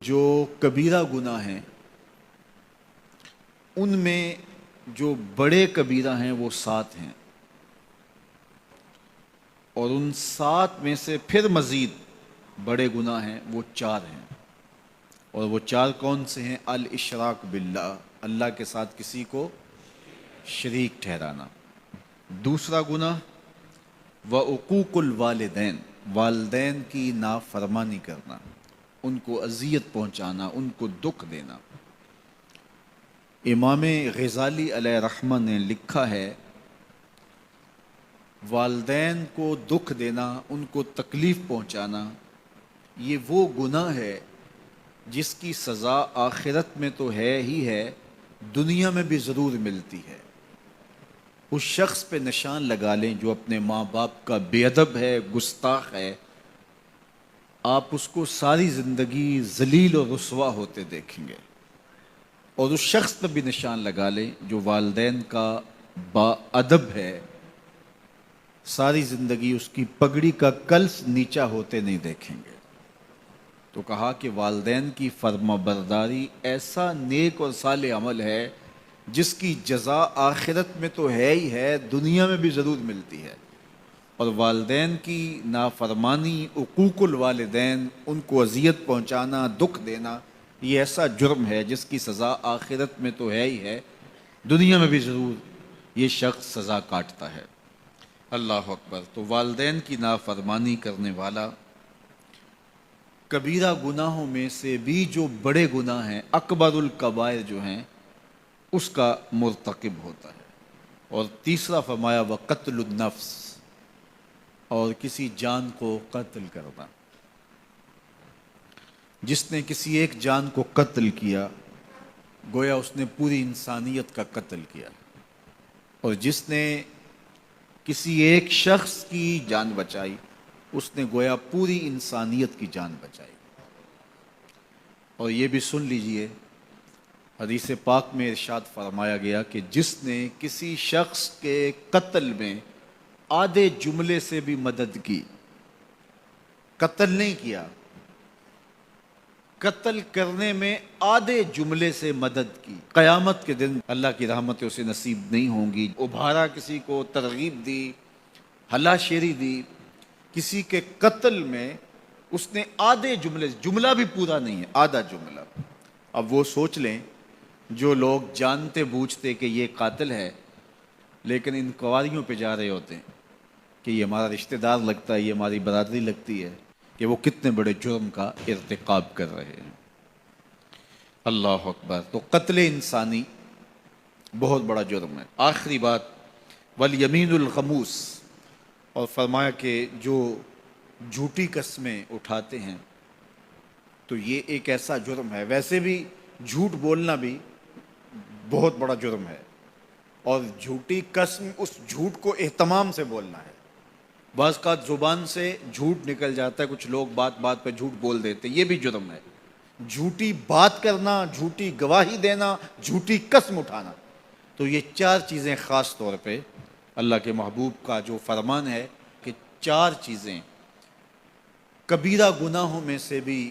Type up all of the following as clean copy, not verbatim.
جو کبیرہ گناہ ہیں ان میں جو بڑے کبیرہ ہیں وہ 7 ہیں، اور ان 7 میں سے پھر مزید بڑے گناہ ہیں وہ 4 ہیں، اور وہ 4 کون سے ہیں؟ الاشراک باللہ، اللہ کے ساتھ کسی کو شریک ٹھہرانا۔ دوسرا گناہ وعقوق الوالدین، والدین کی نافرمانی کرنا، ان کو اذیت پہنچانا، ان کو دکھ دینا۔ امام غزالی علیہ رحمہ نے لکھا ہے والدین کو دکھ دینا، ان کو تکلیف پہنچانا، یہ وہ گناہ ہے جس کی سزا آخرت میں تو ہے ہی ہے، دنیا میں بھی ضرور ملتی ہے۔ اس شخص پہ نشان لگا لیں جو اپنے ماں باپ کا بے ادب ہے، گستاخ ہے، آپ اس کو ساری زندگی ذلیل و رسوا ہوتے دیکھیں گے۔ اور اس شخص پہ بھی نشان لگا لیں جو والدین کا با ادب ہے، ساری زندگی اس کی پگڑی کا کلس نیچا ہوتے نہیں دیکھیں گے۔ تو کہا کہ والدین کی فرما برداری ایسا نیک اور صالح عمل ہے جس کی جزا آخرت میں تو ہے ہی ہے، دنیا میں بھی ضرور ملتی ہے۔ اور والدین کی نافرمانی، عقوق الوالدین، ان کو اذیت پہنچانا، دکھ دینا، یہ ایسا جرم ہے جس کی سزا آخرت میں تو ہے ہی ہے، دنیا میں بھی ضرور یہ شخص سزا کاٹتا ہے۔ اللہ اکبر۔ تو والدین کی نافرمانی کرنے والا کبیرہ گناہوں میں سے بھی جو بڑے گناہ ہیں، اکبر الکبائر جو ہیں، اس کا مرتکب ہوتا ہے۔ اور تیسرا فرمایا وقتل النفس، اور کسی جان کو قتل کرنا۔ جس نے کسی ایک جان کو قتل کیا گویا اس نے پوری انسانیت کا قتل کیا، اور جس نے کسی ایک شخص کی جان بچائی اس نے گویا پوری انسانیت کی جان بچائی۔ اور یہ بھی سن لیجئے، حدیث پاک میں ارشاد فرمایا گیا کہ جس نے کسی شخص کے قتل میں آدھے جملے سے بھی مدد کی، قتل نہیں کیا، قتل کرنے میں آدھے جملے سے مدد کی، قیامت کے دن اللہ کی رحمتیں اسے نصیب نہیں ہوں گی۔ ابھارا، کسی کو ترغیب دی، ہلا شیری دی، کسی کے قتل میں اس نے آدھے جملے، جملہ بھی پورا نہیں ہے، آدھا جملہ۔ اب وہ سوچ لیں جو لوگ جانتے بوجھتے کہ یہ قاتل ہے لیکن ان قواریوں پہ جا رہے ہوتے ہیں کہ یہ ہمارا رشتہ دار لگتا ہے، یہ ہماری برادری لگتی ہے، کہ وہ کتنے بڑے جرم کا ارتکاب کر رہے ہیں۔ اللہ اکبر۔ تو قتل انسانی بہت بڑا جرم ہے۔ آخری بات والیمین الغموس، اور فرمایا کہ جو جھوٹی قسمیں اٹھاتے ہیں تو یہ ایک ایسا جرم ہے، ویسے بھی جھوٹ بولنا بھی بہت بڑا جرم ہے، اور جھوٹی قسم اس جھوٹ کو اہتمام سے بولنا ہے۔ بعض کا زبان سے جھوٹ نکل جاتا ہے، کچھ لوگ بات بات پہ جھوٹ بول دیتے، یہ بھی جرم ہے۔ جھوٹی بات کرنا، جھوٹی گواہی دینا، جھوٹی قسم اٹھانا، تو یہ 4 چیزیں خاص طور پہ اللہ کے محبوب کا جو فرمان ہے کہ 4 چیزیں کبیرہ گناہوں میں سے بھی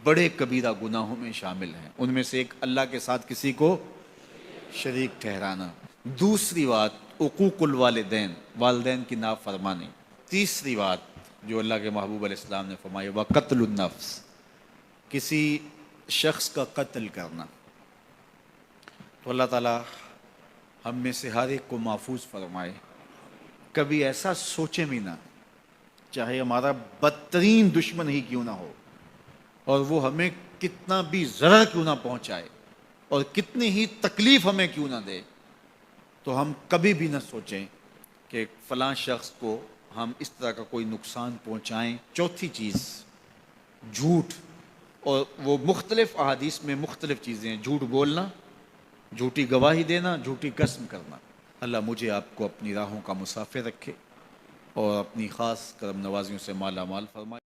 بڑے کبیرہ گناہوں میں شامل ہیں۔ ان میں سے ایک اللہ کے ساتھ کسی کو شریک ٹھہرانا، دوسری بات عقوق الوالدین، والدین کی نافرمانی، تیسری بات جو اللہ کے محبوب علیہ السلام نے فرمائی وقتل النفس، کسی شخص کا قتل کرنا۔ تو اللہ تعالی ہم میں سے ہر ایک کو محفوظ فرمائے، کبھی ایسا سوچے بھی نہ، چاہے ہمارا بدترین دشمن ہی کیوں نہ ہو، اور وہ ہمیں کتنا بھی ضرر کیوں نہ پہنچائے اور کتنی ہی تکلیف ہمیں کیوں نہ دے، تو ہم کبھی بھی نہ سوچیں کہ فلاں شخص کو ہم اس طرح کا کوئی نقصان پہنچائیں۔ چوتھی چیز جھوٹ، اور وہ مختلف احادیث میں مختلف چیزیں ہیں، جھوٹ بولنا، جھوٹی گواہی دینا، جھوٹی قسم کرنا۔ اللہ مجھے آپ کو اپنی راہوں کا مسافر رکھے اور اپنی خاص کرم نوازیوں سے مالا مال فرمائے۔